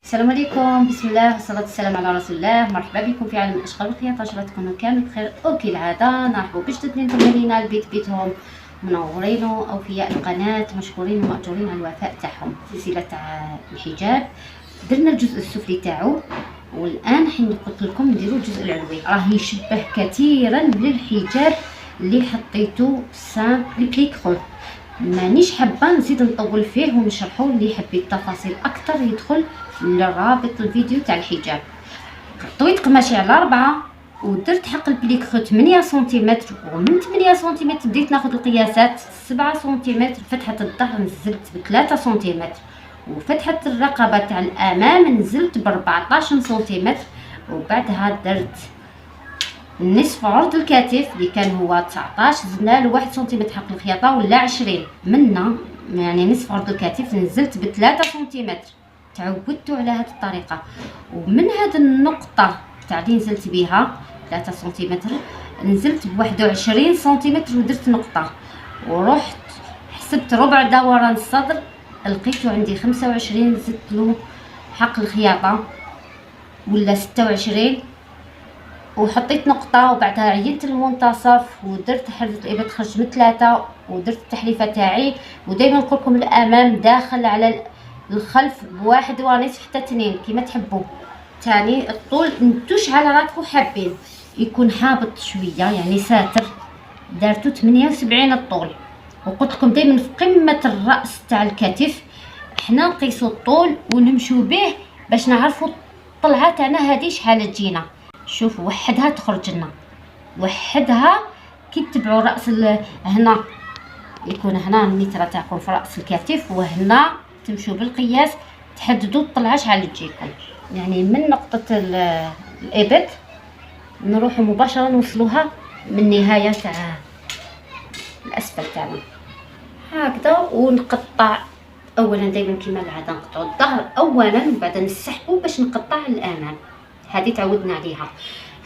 السلام عليكم، بسم الله والصلاة والسلام على رسول الله. مرحبا بكم في عالم الاشغال والخياطة. ان شاء الله تكونوا كامل بخير وكالعادة نرحبوا بجدد من تمارين البيت بيتهم، منورين اوفياء القناة، مشكورين ومأجورين على الوفاء تاعهم. سلسلة تاع الحجاب درنا الجزء السفلي تاعو، والان حين قلت لكم نديروا الجزء العلوي. راه يشبه كثيرا للحجاب اللي حطيتو سامبل بليك خول. مانيش حابه نزيد نطول فيه ونشرحه. اللي يحب التفاصيل اكثر يدخل لرابط الفيديو تاع الحجاب. طويت قماشي على 4 ودرت حق البليك خو 8 سنتيمتر، ومن 8 سنتيمتر بديت ناخذ القياسات 7 سنتيمتر. فتحه الظهر نزلت ب 3 سنتيمتر، وفتحه الرقبه تاع الامام نزلت ب 14 سنتيمتر. وبعدها درت نصف عرض الكتف اللي كان هو 19، زدنا له 1 سنتيمتر حق الخياطه ولا 20 منا، يعني نصف عرض الكتف نزلت ب 3 سنتيمتر. تعودتوا على هذه الطريقه. ومن هذه النقطه تاع اللي نزلت بها 3 سنتيمتر نزلت ب 21 سنتيمتر ودرت نقطه، ورحت حسبت ربع دوران الصدر لقيته عندي 25. زدت له حق الخياطه ولا 26 وحطيت نقطه، وبعدها عينت المنتصف ودرت حرزه الابط خرج من 3 ودرت التحريفه تاعي. ودائما نقول لكم الامام داخل على الخلف بواحد ونصف حتى 2 كيما تحبوا. ثاني الطول نتوش على راكم حابين يكون هابط شويه، يعني ساتر. دارتو 78 الطول. وقلت لكم دائما في قمه الراس تاع الكتف حنا نقيسوا الطول ونمشوا به باش نعرفوا الطلعه تاعنا هذه شحال تجينا. شوفوا وحدها تخرج لنا، وحدها كي تتبعوا راس هنا يكون هنا المتر تاعكم في راس الكتف، وهنا تمشوا بالقياس تحددوا الطلعه شحال تجيكم. يعني من نقطه الابط نروحوا مباشره نوصلوها من النهايه تاع الاسفل تاعنا هكذا. ونقطع اولا دائما كما العاده نقطعوا الظهر اولا وبعد نسحبوا باش نقطع الامام. هذه تعودنا عليها.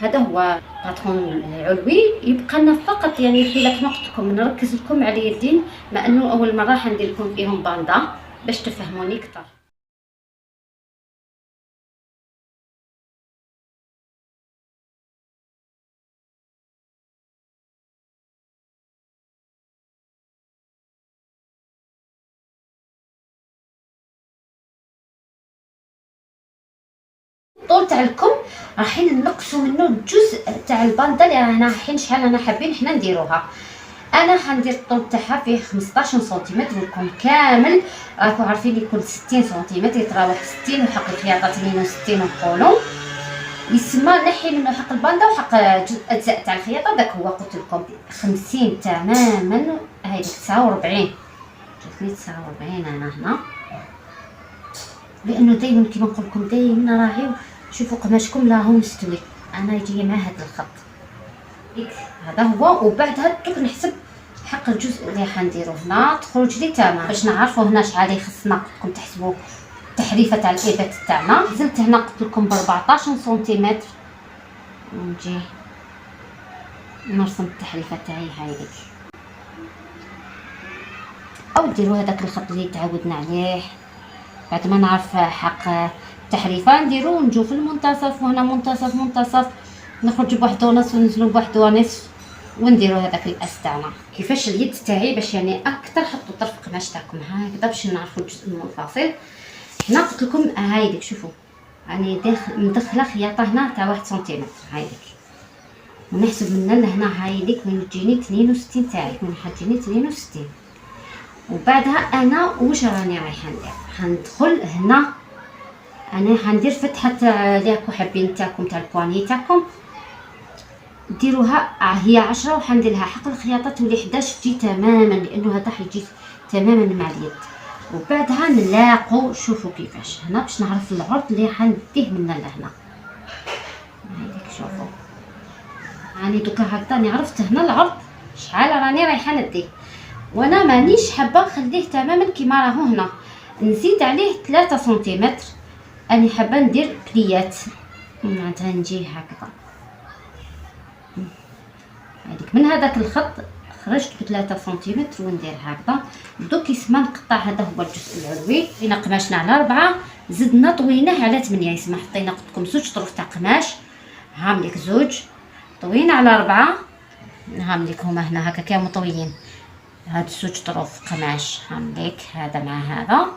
هذا هو باترون العلوي. يبقى لنا فقط يعني خلال نقطكم نركز لكم على يدين، مع انه اول مره حندير لكم فيهم باندا باش تفهموني اكثر. الطول تاع الكم رايحين نقصوا منه الجزء تاع الباندا اللي رانا حين شحال رانا حابين حنا نديروها. انا حندير الطول تاعها فيه 15 سنتيمتر، والكم كامل راكم عارفين يكون 60 سنتيمتر، يتراوح 60 وحق الخياطه 62 نقولوا. يسمى نحي منه حق الباندا وحق اجزاء تاع الخياطه. داك هو قلت لكم 50 تماما. هاي 49 شوفني 49 انا هنا، لانه دائما كيما نقول لكم دائما راهي شوفوا قماشكم راهو مستوي. انا يجي مع هذا الخط هذا هو. وبعدها دوك نحسب حق الجزء اللي حنديرو هنا تخرج لي تمام باش نعرفوا هنا شحال خصنا. قلت لكم تحسبوا التحريفه تاع الابط تاعنا. نزلت هنا قلت لكم ب 14 سنتيمتر، ونجي نرسم التحريفه تاعي هايليك، او ديروا هذاك الخط اللي تعودنا عليه. بعد ما نعرف حق التحريفه نديرو ونجو في المنتصف، وهنا منتصف نخرج بواحد ونصف وننزلو بواحد ونصف ونديرو هذاك الاس تاعنا. كيفاش اليد تاعي باش يعني اكثر حطوا طرف القماش تاعكم هكذا باش نعرفوا الجزء المنفصل. هنا قلت لكم هايديك شوفوا راني مدخله خياطه هنا تاع 1 سنتيمتر هايديك، ونحسب من لهنا هايديك وين تجيني 62 تاعي، وين حتجيني 62. وبعدها انا واش راني رايحه ندير؟ حندخل هنا انا حندير فتحه اللي راكم حابين تاعكم تاع البواني تاعكم ديروها هي 10، وحندير لها حق الخياطه تولي 11 تجي تماما، لانه هذا حيجي تماما مع اليد. وبعدها نلاقوا شوفوا كيفاش هنا باش نعرف العرض اللي حنديه من لهنا. هايديك شوفوا راني دوكا هكذا عرفت هنا العرض شحال راني رايحه نديه. وانا مانيش حابه نخليه تماما كيما راهو هنا، نزيد عليه 3 سنتيمتر. اني حابه ندير بليات معناتها نجي هكذا هذيك من هذاك الخط خرجت ب 3 سنتيمتر وندير هكذا. دوك يسمى نقطع. هذا هو الجزء العلوي. لينا قماشنا على 4 زدنا طويناه على 8. يسمى حطينا قلت لكم 2 طروف تاع قماش، هامليك 2 طوينا على 4، هامليك هما هنا هكا كانوا مطويين. هاد 2 طروف قماش هامليك هذا مع هذا،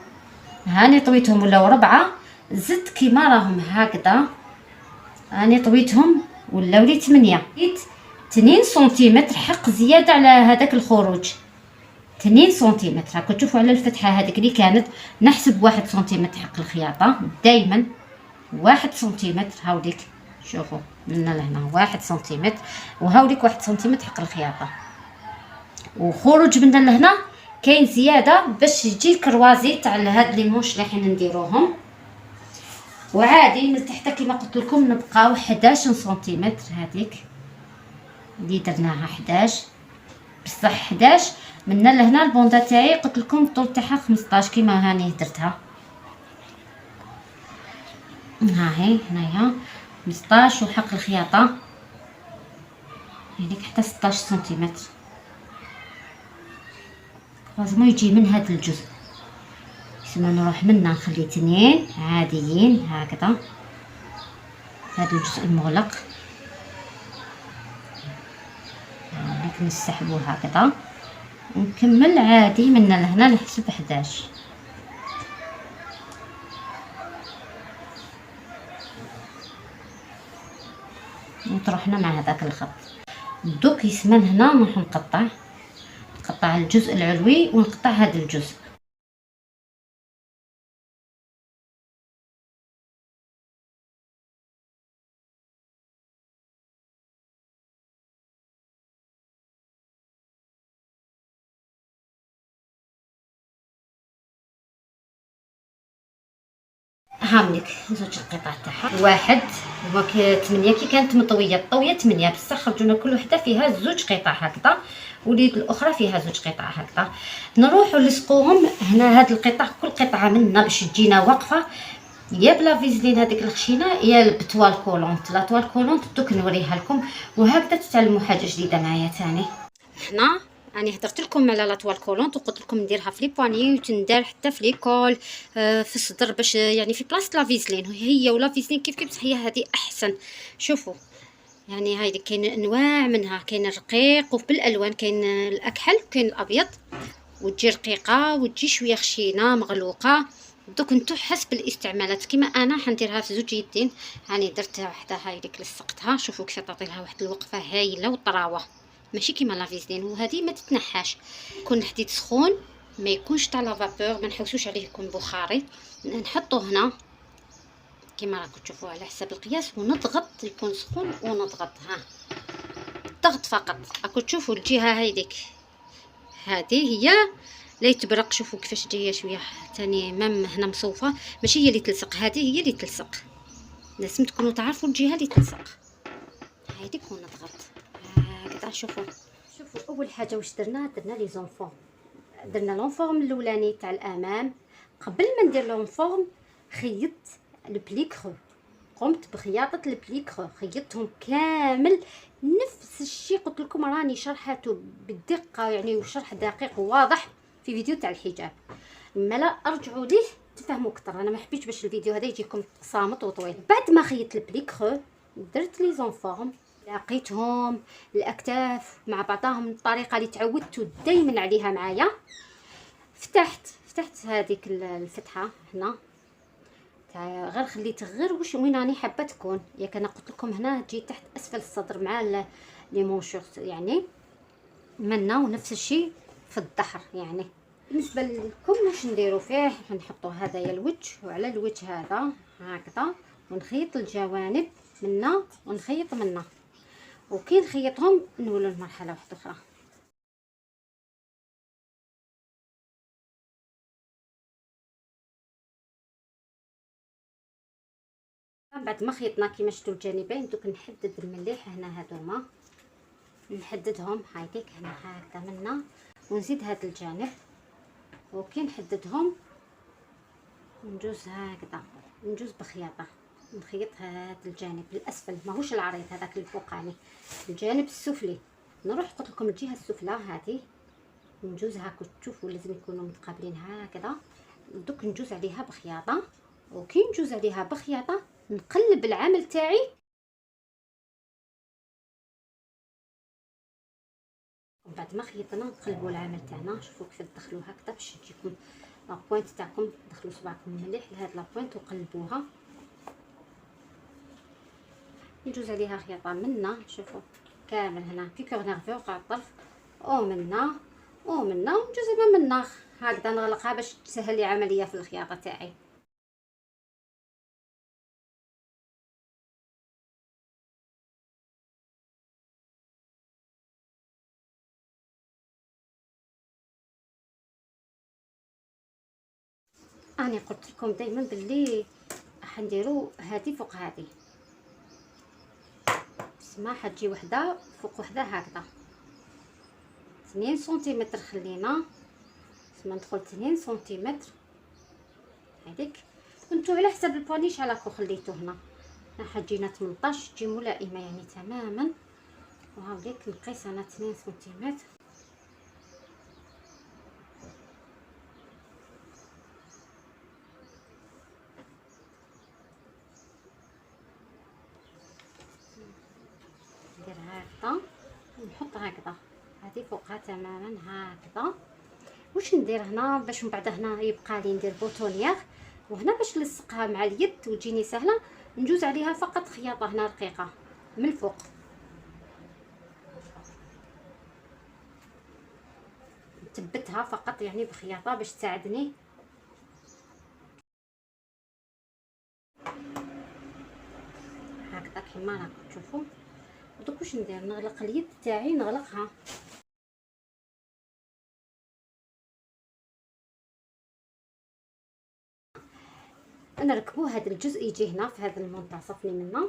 هاني طويتهم ولاو 4. زدت كيما راهم هكذا، هاني طويتهم ولاو لي 8. 2 سنتيمتر حق زياده على هذاك الخروج، 2 سنتيمتر. هاكا تشوفوا على الفتحه هذيك اللي كانت نحسب 1 سنتيمتر حق الخياطه دائما، 1 سنتيمتر. هاوليك شوفوا من لهنا 1 سنتيمتر، وهاوليك 1 سنتيمتر حق الخياطه. وخروج من لهنا كاين زياده باش يجي الكروازي تاع هاد لي مونش اللي حنا نديروهم. وعادي من تحت كما قلت لكم نبقاو 11 سنتيمتر هذيك اللي درناها 11 بصح 11 من لهنا. البوندا تاعي قلت لكم الطول تاعها 15 كيما هاني درتها. ها هي هنايا 15 وحق الخياطه هذيك حتى 16 سنتيمتر. لازم يجي من هذا الجزء، يسمى نروح منا نخلي 2 عاديين هكذا، هذا الجزء المغلق هاك نسحبوه هكذا ونكمل عادي من لهنا نحسب 11. وتروحنا مع هذاك الخط. دوك يسمى هنا نروح نقطع الجزء العلوي ونقطع هذا الجزء. هامليك زوج القطع تاعها، واحد هو 8 كي كانت مطويه الطويه 8 بصح خرجونا كل وحده فيها زوج قطع هكذا، وليد الاخرى فيها زوج قطع هكذا. نروحوا نلصقوهم هنا هاد القطع كل قطعه منا باش تجينا واقفه، يا بلا فيزلين هذيك الخشينه يا بتوال كولونت. لا توال كولونت دوك نوريها لكم، وهكذا تتعلموا حاجه جديده معايا ثاني. هنا راني هدرت لكم على لاطوال كولونت وقلت لكم نديرها في لي بواني وتندار حتى في ليكول في الصدر باش يعني في بلاصه لا فيزلين. هي ولا فيزلين كيف بصح هي هذه احسن. شوفوا يعني هايدي كاين انواع منها، كاين الرقيق وبالالوان، كاين الاكحل وكاين الابيض، وتجي رقيقه وتجي شويه خشينه مغلوقه. دوك نتو حسب الاستعمالات. كيما انا حنديرها في زوج يدين، هاني درت وحده هايديك لصقتها. شوفوا كيف تعطي لها واحد الوقفه هايله وطراوه، ماشي كيما لا فيزلين. وهذه ما تتنحاش، يكون الحديد سخون ما يكونش تاع لا فابور، ما نحوسوش عليه يكون بخاري. نحطو هنا كيما راكم تشوفوا على حساب القياس ونضغط، يكون سخون ونضغط. ها ضغط فقط. راكم تشوفوا الجهه هايديك هذه هي لا يتبرق. شوفوا كيفاش جايه شويه ثاني مام هنا مصوفه، ماشي هي اللي تلصق، هذه هي اللي تلصق. لازم تكونوا تعرفوا الجهه اللي تلصق هذيك ونضغط هكذا. شوفوا اول حاجه واش درنا لي زونفورم. درنا لونفورم الاولاني تاع الامام. قبل ما ندير لونفورم خيطت البلي كرو، قمت بخياطه البلي كرو، خيطتهم كامل نفس الشيء قلت لكم راني شرحته بالدقه يعني، وشرح دقيق وواضح في فيديو تاع الحجاب. ملا ارجعوا ليه تفهموا اكثر. انا ما حبيتش باش الفيديو هذا يجيكم صامت وطويل. بعد ما خيطت البلي كرو درت لي زونفورم، لاقيتهم الاكتاف مع بعضهم الطريقه اللي تعودتوا دائما عليها معايا. فتحت هذيك الفتحه هنا تاع غير خليت غير واش وين راني حابه تكون. ياك انا قلت لكم هنا تجي تحت اسفل الصدر مع لي مونشور يعني منا، ونفس الشيء في الظهر يعني. بالنسبه لكم واش نديروا فيه، نحطوا هذايا الوجه، وعلى الوجه هذا هكذا ونخيط الجوانب منا ونخيط منا، وكي نخيطهم نولوا لمرحله واحده اخرى. بعد ما خيطنا كيما شفتوا الجانبين دوك نحدد المليح هنا، هذوما نحددهم هايديك هنا هكذا منا، ونزيد هذا الجانب وكي نحددهم ندوز هكذا، ندوز بخياطه نخيط هذا الجانب الاسفل ماهوش العريض هذاك الفوقاني، الجانب السفلي. نروح قلت لكم الجهه السفلى هذه نجوز هاكا تشوفوا لازم يكونوا متقابلين هكذا. دوك نجوز عليها بخياطه وكي نجوز عليها بخياطه نقلب العمل تاعي. ومن بعد ما خيطنا نقلبوا العمل تاعنا. شوفوا كيف تدخلوا هكذا باش تجيكم لابوينت تاعكم، دخلوا صباعكم مليح لهاد لابوينت وقلبوها. يجوز عليها خياطه منا، شوفوا كامل هنا في كورنير في وقع الطرف ومنا ومنا، ونجوز عليها منا هكذا نغلقها باش تسهل لي عمليه في الخياطه تاعي. اني قلت لكم دائما باللي حنديروا هذه فوق هذه، بسما حتجي وحده فوق وحده هكذا 2 سنتيمتر. خلينا بسما ندخل 2 سنتيمتر هذيك، وانتو على حسب البونيش على كو خليتو هنا حتجينا 18 تجي ملائمه يعني تماما. وهاوليك نقيس انا 2 سنتيمتر. ندير هكذا ونحط هكذا هذه فوقها تماما هكذا. واش ندير هنا باش من بعد هنا يبقى لي ندير بوطونيير، وهنا باش نلصقها مع اليد وتجيني سهله نجوز عليها فقط خياطه هنا رقيقه من الفوق. نثبتها فقط يعني بخياطه باش تساعدني. هكذا كيما راكم تشوفوا. دوك واش ندير نغلق اليد تاعي نغلقها. نركبوا هذا الجزء يجي هنا في هذا المنتصف اللي منا،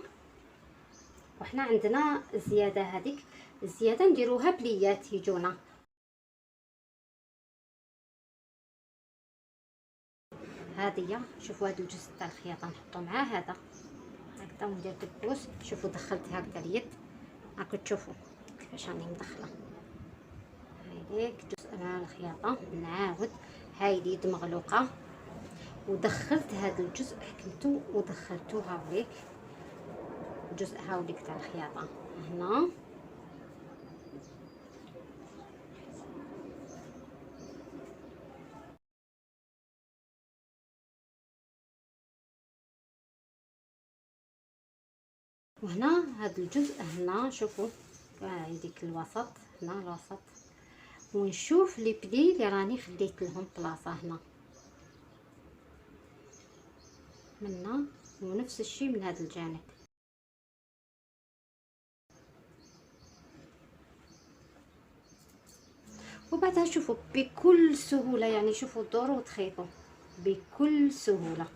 وحنا عندنا الزياده هذيك الزياده نديروها بليات يجونا. هذه شوفوا هذا الجزء تاع الخياطه نحطو مع هذا هكذا وندير دبوس. شوفوا دخلت هكذا اليد راكم تشوفوا كيفاش راني مدخله هذيك جزء مع الخياطه. نعاود هاي اليد مغلوقه ودخلت هذا الجزء حكمته ودخلته هاوليك الجزء هاوليك تاع الخياطه هنا. وهنا هذا الجزء هنا شوفوا هذيك الوسط هنا الوسط، ونشوف لي بلي اللي راني خليت لهم بلاصه هنا منا، ونفس الشيء من هذا الجانب. وبعدها شوفوا بكل سهوله يعني شوفوا دوروا وتخيطوا بكل سهوله.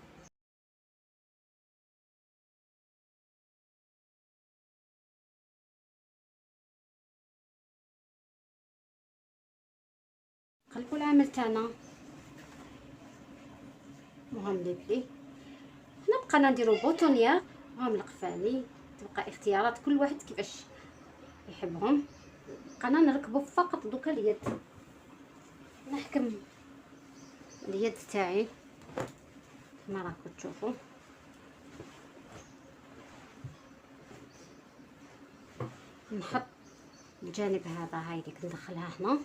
قلبوا العمل تاعنا مهم لي بلي. هنا بقينا نديرو بوطونيير وهم القفالي، تبقى اختيارات كل واحد كيفاش يحبهم. بقينا نركبوا فقط دوكا اليد، نحكم اليد تاعي كما راكم تشوفوا. نحط الجانب هذا هايديك ندخلها هنا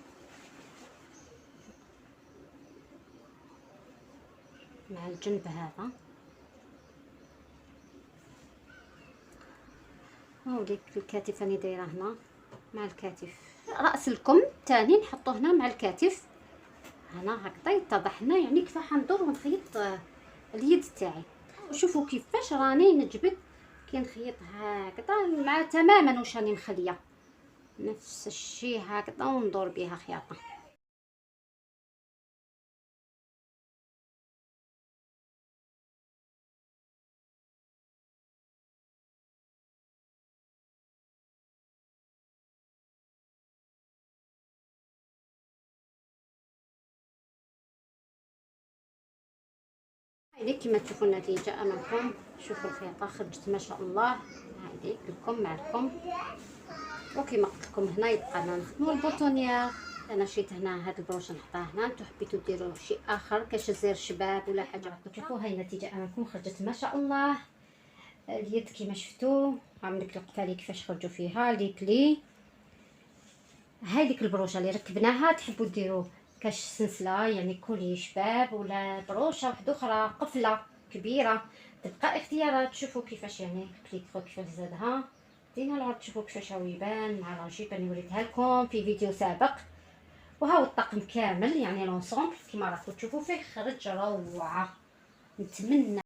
مع الجنب هذا، هاوليك الكتف راني دايره هنا مع الكتف. راس الكم تاني نحطه هنا مع الكتف هنا هكذا يتضح لنا يعني كيف حندور ونخيط اليد تاعي. وشوفوا كيفاش راني نجبد كي نخيط هكذا مع تماما واش راني مخليه نفس الشيء هكذا وندور بها خياطه. هايدي كما تشوفوا النتيجه امامكم. شوفوا الخياطه خرجت ما شاء الله. هايدي الكم مع الكم، وكما قلت لكم هنا يبقى لنا نخدموا البوطونيير انا شريت هنا هاد البروشه نحطها هنا. نتو حبيتو ديروا شي اخر كشزير شباب ولا حاجه. شوفوا هاي النتيجه امامكم، خرجت ما شاء الله. اليد كيما شفتوا، عاملك القفالي كيفاش خرجوا فيها لي بلي. هاي ديك البروشه اللي ركبناها تحبوا ديروا كاش سلسله يعني كولي شباب ولا بروشه واحده اخرى قفله كبيره، تبقى اختيارات. شوفوا كيفاش يعني كليكرو كيفاش زادها. دينا العرض شوفوا كيفاش هو يبان مع الرجيب. انا وريتها لكم في فيديو سابق. وهاو الطقم كامل يعني لونسومبل كيما راكم تشوفوا فيه خرج روعه. نتمنى